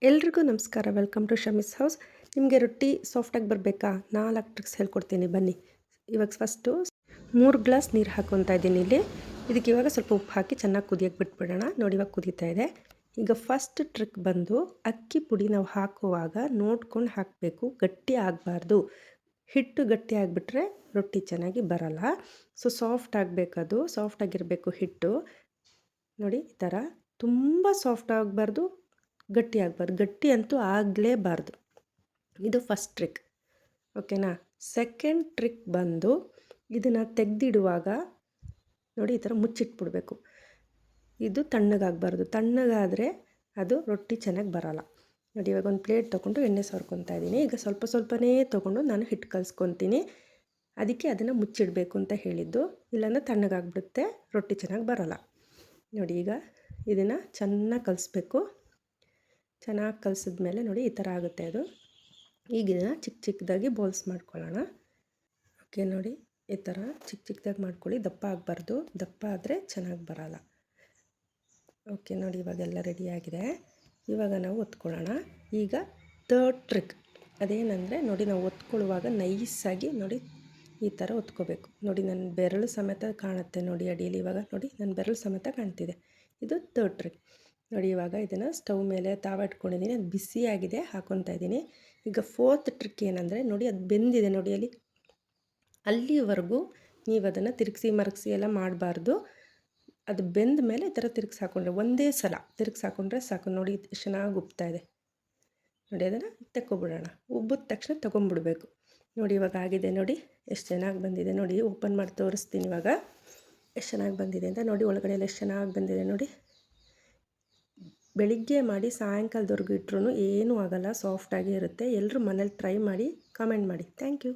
ಎಲ್ರಿಗೂ ನಮಸ್ಕಾರ. Welcome to Shami's house. ನಿಮಗೆ ರೊಟ್ಟಿ ಸಾಫ್ಟಾಗಿ ಬರಬೇಕಾ? 4 ಟ್ರಿಕ್ಸ್ ಹೇಳ್ಕೊಡ್ತೀನಿ ಬನ್ನಿ. ಇವಾಗ ಫಸ್ಟು 3 ಗ್ಲಾಸ್ ನೀರು ಹಾಕ್ಕೊತಾ ಇದ್ದೀನಿ ಇಲ್ಲಿ. ಇದಕ್ಕೆ ಇವಾಗ ಸ್ವಲ್ಪ ಉಪ್ಪು ಹಾಕಿ ಚೆನ್ನಾಗಿ ಕುದಿಯೋಕ್ಕೆ ಬಿಟ್ಬಿಡೋಣ. ನೋಡಿ ಇವಾಗ ಕುದೀತಾ ಇದೆ. ಈಗ ಫಸ್ಟ್ ಟ್ರಿಕ್ ಬಂದು ಅಕ್ಕಿ ಪುಡಿ ನಾವು ಹಾಕುವಾಗ ನೋಡ್ಕೊಂಡು ಹಾಕಬೇಕು, ಗಟ್ಟಿ ಆಗಬಾರ್ದು. ಹಿಟ್ಟು ಗಟ್ಟಿ ಆಗಿಬಿಟ್ರೆ ರೊಟ್ಟಿ ಚೆನ್ನಾಗಿ ಬರಲ್ಲ. ಸೊ ಸಾಫ್ಟ್ ಆಗಬೇಕದು, ಸಾಫ್ಟಾಗಿರಬೇಕು ಹಿಟ್ಟು. ನೋಡಿ ಈ ಥರ ತುಂಬ ಸಾಫ್ಟ್ ಆಗಬಾರ್ದು, ಗಟ್ಟಿ ಆಗಬಾರ್ದು. ಗಟ್ಟಿ ಅಂತೂ ಆಗಲೇಬಾರ್ದು. ಇದು ಫಸ್ಟ್ ಟ್ರಿಕ್, ಓಕೆನಾ. ಸೆಕೆಂಡ್ ಟ್ರಿಕ್ ಬಂದು ಇದನ್ನು ತೆಗೆದಿಡುವಾಗ ನೋಡಿ ಈ ಥರ ಮುಚ್ಚಿಟ್ಬಿಡ್ಬೇಕು. ಇದು ತಣ್ಣಗಾಗಬಾರ್ದು. ತಣ್ಣಗಾದರೆ ಅದು ರೊಟ್ಟಿ ಚೆನ್ನಾಗಿ ಬರೋಲ್ಲ. ನೋಡಿ ಇವಾಗ ಒಂದು ಪ್ಲೇಟ್ ತೊಗೊಂಡು ಎಣ್ಣೆ ಸವರ್ಕೊತಾ ಇದ್ದೀನಿ. ಈಗ ಸ್ವಲ್ಪ ಸ್ವಲ್ಪನೇ ತೊಗೊಂಡು ನಾನು ಹಿಟ್ಟು ಕಲಿಸ್ಕೊತೀನಿ. ಅದಕ್ಕೆ ಅದನ್ನು ಮುಚ್ಚಿಡಬೇಕು ಅಂತ ಹೇಳಿದ್ದು, ಇಲ್ಲಾಂದರೆ ತಣ್ಣಗಾಗ್ಬಿಡುತ್ತೆ, ರೊಟ್ಟಿ ಚೆನ್ನಾಗಿ ಬರೋಲ್ಲ. ನೋಡಿ ಈಗ ಇದನ್ನು ಚೆನ್ನಾಗಿ ಕಲಿಸ್ಬೇಕು. ಚೆನ್ನಾಗಿ ಕಲಿಸಿದ್ಮೇಲೆ ನೋಡಿ ಈ ಥರ ಆಗುತ್ತೆ ಅದು. ಈಗ ಚಿಕ್ಕ ಚಿಕ್ಕದಾಗಿ ಬೋಲ್ಸ್ ಮಾಡ್ಕೊಳ್ಳೋಣ. ಓಕೆ ನೋಡಿ ಈ ಥರ ಚಿಕ್ಕ ಚಿಕ್ಕದಾಗಿ ಮಾಡ್ಕೊಳ್ಳಿ. ದಪ್ಪ ಆಗಬಾರ್ದು, ದಪ್ಪ ಆದರೆ ಚೆನ್ನಾಗಿ ಬರೋಲ್ಲ. ಓಕೆ ನೋಡಿ ಇವಾಗೆಲ್ಲ ರೆಡಿಯಾಗಿದೆ. ಇವಾಗ ನಾವು ಒತ್ಕೊಳ್ಳೋಣ. ಈಗ ಥರ್ಡ್ ಟ್ರಿಕ್ ಅದೇನೆಂದರೆ ನೋಡಿ, ನಾವು ಒತ್ಕೊಳ್ಳುವಾಗ ನೈಸಾಗಿ ನೋಡಿ ಈ ಥರ ಒತ್ಕೋಬೇಕು. ನೋಡಿ ನನ್ನ ಬೆರಳು ಸಮೇತ ಕಾಣುತ್ತೆ ನೋಡಿ ಅಡಿಯಲ್ಲಿ. ಇವಾಗ ನೋಡಿ ನನ್ನ ಬೆರಳು ಸಮೇತ ಕಾಣ್ತಿದೆ. ಇದು ಥರ್ಡ್ ಟ್ರಿಕ್. ನೋಡಿ ಇವಾಗ ಇದನ್ನು ಸ್ಟವ್ ಮೇಲೆ ತಾವ ಇಟ್ಕೊಂಡಿದ್ದೀನಿ, ಅದು ಬಿಸಿಯಾಗಿದೆ, ಹಾಕ್ಕೊತಾ ಇದ್ದೀನಿ. ಈಗ ಫೋರ್ತ್ ಟ್ರಿಕ್ ಏನಂದರೆ ನೋಡಿ, ಅದು ಬೆಂದಿದೆ ನೋಡಿ ಅಲ್ಲಿವರೆಗೂ ನೀವು ಅದನ್ನು ತಿರುಗಿಸಿ ಮರಗಿಸಿ ಎಲ್ಲ ಮಾಡಬಾರ್ದು. ಅದು ಬೆಂದ ಮೇಲೆ ಈ ಥರ ತಿರುಗಿಸಿ ಹಾಕ್ಕೊಂಡ್ರೆ, ಒಂದೇ ಸಲ ತಿರುಗಿಸಿ ಹಾಕ್ಕೊಂಡ್ರೆ ಸಾಕು. ನೋಡಿ ಎಷ್ಟು ಚೆನ್ನಾಗಿ ಉಬ್ತಾ ಇದೆ ನೋಡಿ. ಅದನ್ನು ತೆಕ್ಕೊಬಿಡೋಣ. ಉಬ್ಬಿದ ತಕ್ಷಣ ತೊಗೊಂಬಿಡ್ಬೇಕು. ನೋಡಿ ಇವಾಗ ಆಗಿದೆ ನೋಡಿ, ಎಷ್ಟು ಚೆನ್ನಾಗಿ ಬಂದಿದೆ ನೋಡಿ. ಓಪನ್ ಮಾಡಿ ತೋರಿಸ್ತೀನಿ ಇವಾಗ ಎಷ್ಟು ಚೆನ್ನಾಗಿ ಬಂದಿದೆ ಅಂತ. ನೋಡಿ ಒಳಗಡೆ ಎಲ್ಲ ಎಷ್ಟು ಚೆನ್ನಾಗಿ ಬಂದಿದೆ ನೋಡಿ. ಬೆಳಿಗ್ಗೆ ಮಾಡಿ ಸಾಯಂಕಾಲದವರೆಗೂ ಇಟ್ಟರು ಏನೂ ಆಗೋಲ್ಲ, ಸಾಫ್ಟಾಗೇ ಇರುತ್ತೆ. ಎಲ್ಲರೂ ಮನೇಲಿ ಟ್ರೈ ಮಾಡಿ, ಕಾಮೆಂಟ್ ಮಾಡಿ. Thank you.